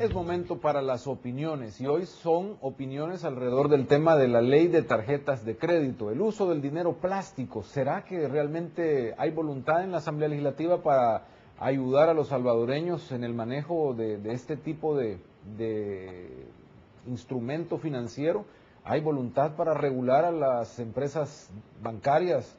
Es momento para las opiniones y hoy son opiniones alrededor del tema de la ley de tarjetas de crédito, el uso del dinero plástico. ¿Será que realmente hay voluntad en la Asamblea Legislativa para ayudar a los salvadoreños en el manejo de este tipo de instrumento financiero? ¿Hay voluntad para regular a las empresas bancarias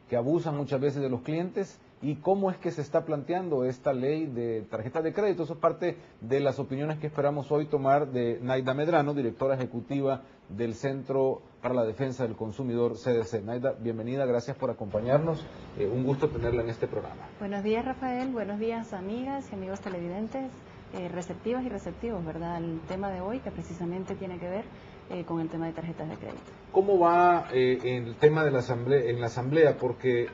que abusan muchas veces de los clientes? ¿Y cómo es que se está planteando esta ley de tarjetas de crédito? Eso es parte de las opiniones que esperamos hoy tomar de Naida Medrano, directora ejecutiva del Centro para la Defensa del Consumidor, CDC. Naida, bienvenida, gracias por acompañarnos. Un gusto tenerla en este programa. Buenos días, Rafael. Buenos días, amigas y amigos televidentes, receptivas y receptivos, ¿verdad? El tema de hoy, que precisamente tiene que ver con el tema de tarjetas de crédito. ¿Cómo va el tema de la asamblea? Porque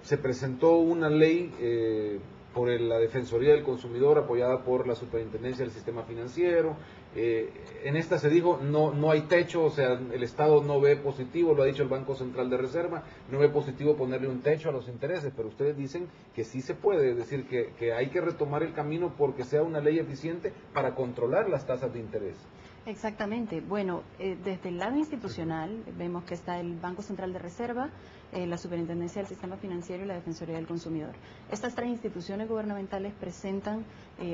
se presentó una ley por la Defensoría del Consumidor apoyada por la Superintendencia del Sistema Financiero. En esta se dijo no hay techo, o sea, el Estado no ve positivo, lo ha dicho el Banco Central de Reserva, no ve positivo ponerle un techo a los intereses, pero ustedes dicen que sí se puede, es decir, que hay que retomar el camino porque sea una ley eficiente para controlar las tasas de interés. Exactamente. Bueno, desde el lado institucional vemos que está el Banco Central de Reserva, la Superintendencia del Sistema Financiero y la Defensoría del Consumidor. Estas tres instituciones gubernamentales presentan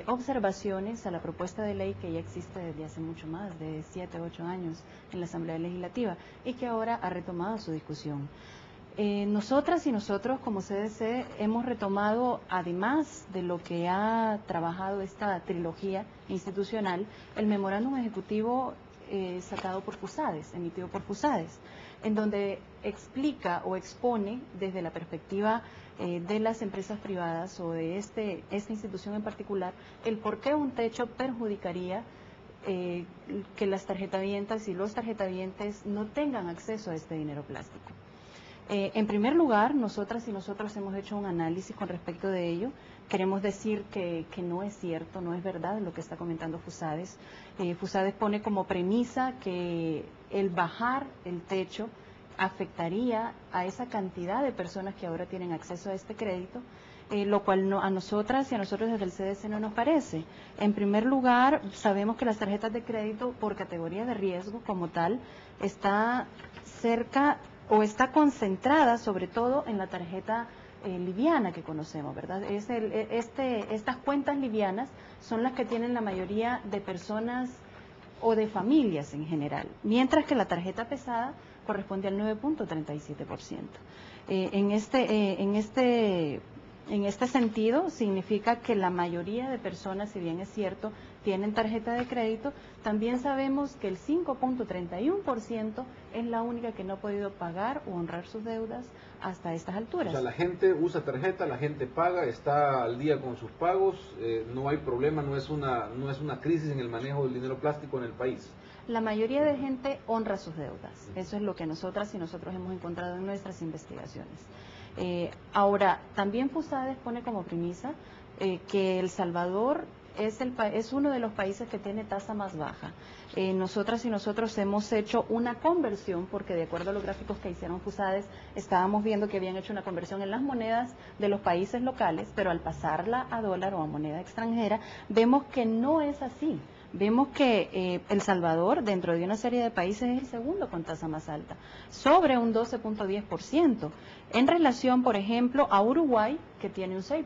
observaciones a la propuesta de ley que ya existe desde hace mucho más, de 7 u 8 años en la Asamblea Legislativa y que ahora ha retomado su discusión. Nosotras y nosotros como CDC hemos retomado, además de lo que ha trabajado esta trilogía institucional, el memorándum ejecutivo sacado por FUSADES, emitido por FUSADES, en donde explica o expone desde la perspectiva de las empresas privadas o de esta institución en particular, el por qué un techo perjudicaría que las tarjetavientas y los tarjetavientes no tengan acceso a este dinero plástico. En primer lugar, nosotras y nosotros hemos hecho un análisis con respecto de ello. Queremos decir que no es cierto, no es verdad lo que está comentando FUSADES. FUSADES pone como premisa que el bajar el techo afectaría a esa cantidad de personas que ahora tienen acceso a este crédito, lo cual a nosotras y a nosotros desde el CDC no nos parece. En primer lugar, sabemos que las tarjetas de crédito por categoría de riesgo como tal está cerca o está concentrada sobre todo en la tarjeta liviana que conocemos, ¿verdad? Estas cuentas livianas son las que tienen la mayoría de personas o de familias en general, mientras que la tarjeta pesada corresponde al 9.37%. En este sentido, significa que la mayoría de personas, si bien es cierto, tienen tarjeta de crédito, también sabemos que el 5.31% es la única que no ha podido pagar o honrar sus deudas hasta estas alturas. O sea, la gente usa tarjeta, la gente paga, está al día con sus pagos, no hay problema, no es una crisis en el manejo del dinero plástico en el país. La mayoría de gente honra sus deudas, eso es lo que nosotras y nosotros hemos encontrado en nuestras investigaciones. Ahora, también FUSADES pone como premisa que El Salvador es uno de los países que tiene tasa más baja. Nosotras y nosotros hemos hecho una conversión, porque de acuerdo a los gráficos que hicieron FUSADES, estábamos viendo que habían hecho una conversión en las monedas de los países locales, pero al pasarla a dólar o a moneda extranjera, vemos que no es así. Vemos que El Salvador, dentro de una serie de países, es el segundo con tasa más alta, sobre un 12.10%, en relación, por ejemplo, a Uruguay, que tiene un 6%.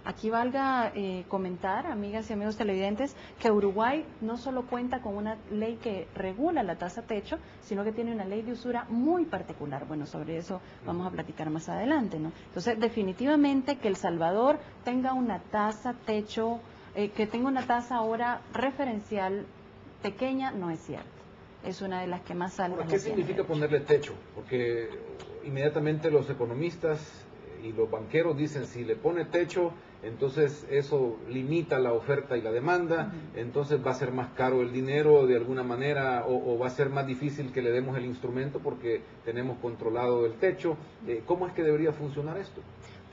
Aquí valga comentar, amigas y amigos televidentes, que Uruguay no solo cuenta con una ley que regula la tasa techo, sino que tiene una ley de usura muy particular. Bueno, sobre eso vamos a platicar más adelante, ¿no? Entonces, definitivamente que El Salvador tenga una tasa techo, que tenga una tasa ahora referencial pequeña, no es cierto. Es una de las que más altas. ¿Qué significa ponerle techo? Porque inmediatamente los economistas y los banqueros dicen, si le pone techo, entonces eso limita la oferta y la demanda, entonces va a ser más caro el dinero de alguna manera, o va a ser más difícil que le demos el instrumento porque tenemos controlado el techo. ¿Cómo es que debería funcionar esto?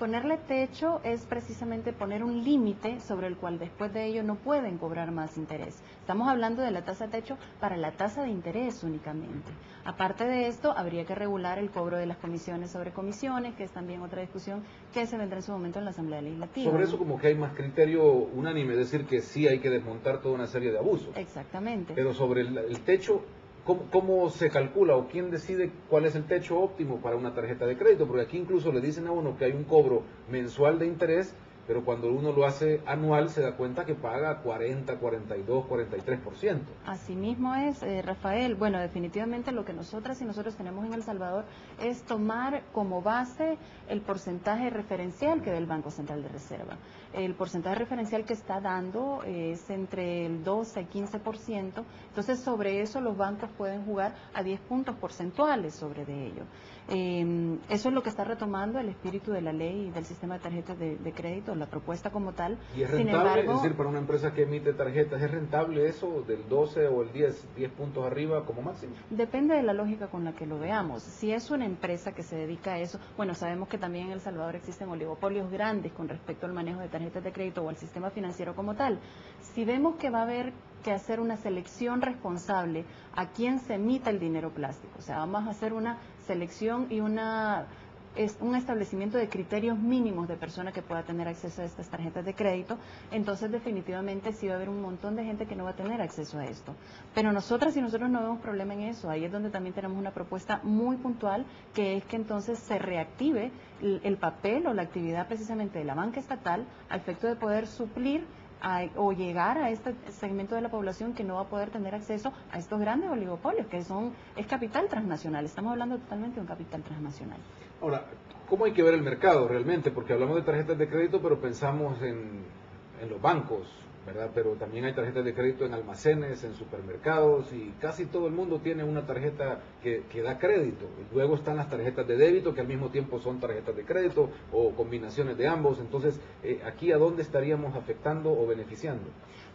Ponerle techo es precisamente poner un límite sobre el cual después de ello no pueden cobrar más interés. Estamos hablando de la tasa techo para la tasa de interés únicamente. Aparte de esto, habría que regular el cobro de las comisiones sobre comisiones, que es también otra discusión que se vendrá en su momento en la Asamblea Legislativa. Sobre eso como que hay más criterio unánime, es decir, que sí hay que desmontar toda una serie de abusos. Exactamente. Pero sobre el techo, ¿cómo se calcula o quién decide cuál es el techo óptimo para una tarjeta de crédito? Porque aquí incluso le dicen a uno que hay un cobro mensual de interés, pero cuando uno lo hace anual se da cuenta que paga 40, 42, 43%. Así mismo es, Rafael. Bueno, definitivamente lo que nosotras y nosotros tenemos en El Salvador es tomar como base el porcentaje referencial que da el Banco Central de Reserva. El porcentaje referencial que está dando es entre el 12 y 15%, entonces sobre eso los bancos pueden jugar a 10 puntos porcentuales sobre de ello. Eso es lo que está retomando el espíritu de la ley del sistema de tarjetas de crédito, la propuesta como tal. ¿Y es Sin rentable? embargo, Es decir, para una empresa que emite tarjetas, ¿es rentable eso del 12 o el 10 puntos arriba como máximo? depende de la lógica con la que lo veamos. Si es una empresa que se dedica a eso, bueno, sabemos que también en El Salvador existen oligopolios grandes con respecto al manejo de tarjetas de crédito o al sistema financiero como tal. Si vemos que va a haber que hacer una selección responsable a quién se emita el dinero plástico, o sea, vamos a hacer una selección y un establecimiento de criterios mínimos de persona que pueda tener acceso a estas tarjetas de crédito, entonces definitivamente sí va a haber un montón de gente que no va a tener acceso a esto. Pero nosotras y nosotros no vemos problema en eso. Ahí es donde también tenemos una propuesta muy puntual, que es que entonces se reactive el papel o la actividad precisamente de la banca estatal al efecto de poder suplir o llegar a este segmento de la población que no va a poder tener acceso a estos grandes oligopolios, que es capital transnacional. Estamos hablando totalmente de un capital transnacional. Ahora, ¿cómo hay que ver el mercado realmente? Porque hablamos de tarjetas de crédito, pero pensamos en los bancos, ¿verdad? Pero también hay tarjetas de crédito en almacenes, en supermercados, y casi todo el mundo tiene una tarjeta que da crédito. Y luego están las tarjetas de débito, que al mismo tiempo son tarjetas de crédito, o combinaciones de ambos. Entonces, ¿aquí a dónde estaríamos afectando o beneficiando?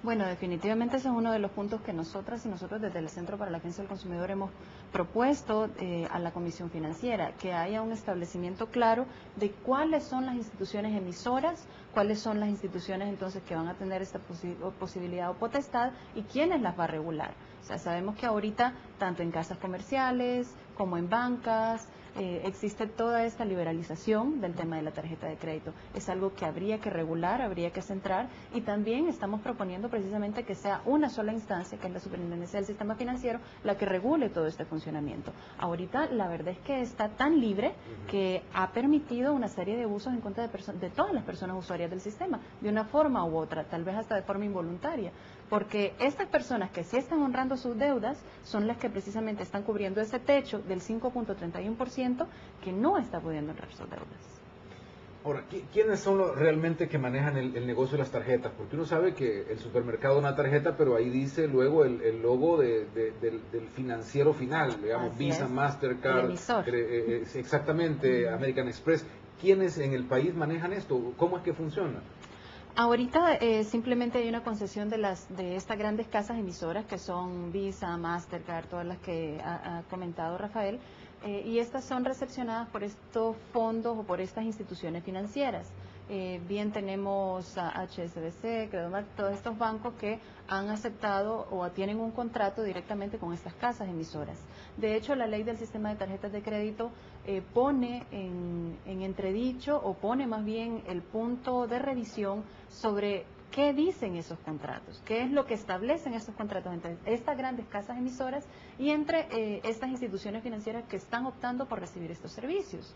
Bueno, definitivamente ese es uno de los puntos que nosotras y nosotros desde el Centro para la Defensa del Consumidor hemos propuesto a la Comisión Financiera, que haya un establecimiento claro de cuáles son las instituciones emisoras, cuáles son las instituciones entonces que van a tener esta posibilidad o potestad y quiénes las va a regular. O sea, sabemos que ahorita, tanto en casas comerciales como en bancas, existe toda esta liberalización del tema de la tarjeta de crédito. Es algo que habría que regular, habría que centrar, y también estamos proponiendo precisamente que sea una sola instancia, que es la Superintendencia del Sistema Financiero, la que regule todo este funcionamiento. Ahorita la verdad es que está tan libre que ha permitido una serie de usos en contra de todas las personas usuarias del sistema, de una forma u otra, tal vez hasta de forma involuntaria, porque estas personas que sí están honrando sus deudas son las que precisamente están cubriendo ese techo del 5.31% que no está pudiendo honrar sus deudas. Ahora, ¿quiénes son realmente que manejan el negocio de las tarjetas? Porque uno sabe que el supermercado da una tarjeta, pero ahí dice luego el logo del financiero final, digamos, Así Visa, es. Mastercard, El emisor. exactamente, American Express. ¿Quiénes en el país manejan esto? ¿Cómo es que funciona? Ahorita simplemente hay una concesión de estas grandes casas emisoras que son Visa, Mastercard, todas las que ha comentado Rafael, y estas son recepcionadas por estos fondos o por estas instituciones financieras. Bien tenemos a HSBC, Credomar, todos estos bancos que han aceptado o tienen un contrato directamente con estas casas emisoras. De hecho, la ley del sistema de tarjetas de crédito pone en entredicho, o pone más bien el punto de revisión sobre qué dicen esos contratos, qué es lo que establecen esos contratos entre estas grandes casas emisoras y entre estas instituciones financieras que están optando por recibir estos servicios.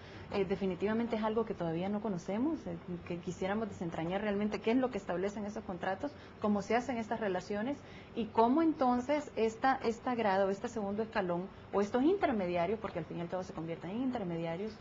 Definitivamente es algo que todavía no conocemos, que quisiéramos desentrañar realmente qué es lo que establecen esos contratos, cómo se hacen estas relaciones y cómo entonces esta grada o este segundo escalón o estos intermediarios, porque al fin y al cabo se convierten en intermediarios,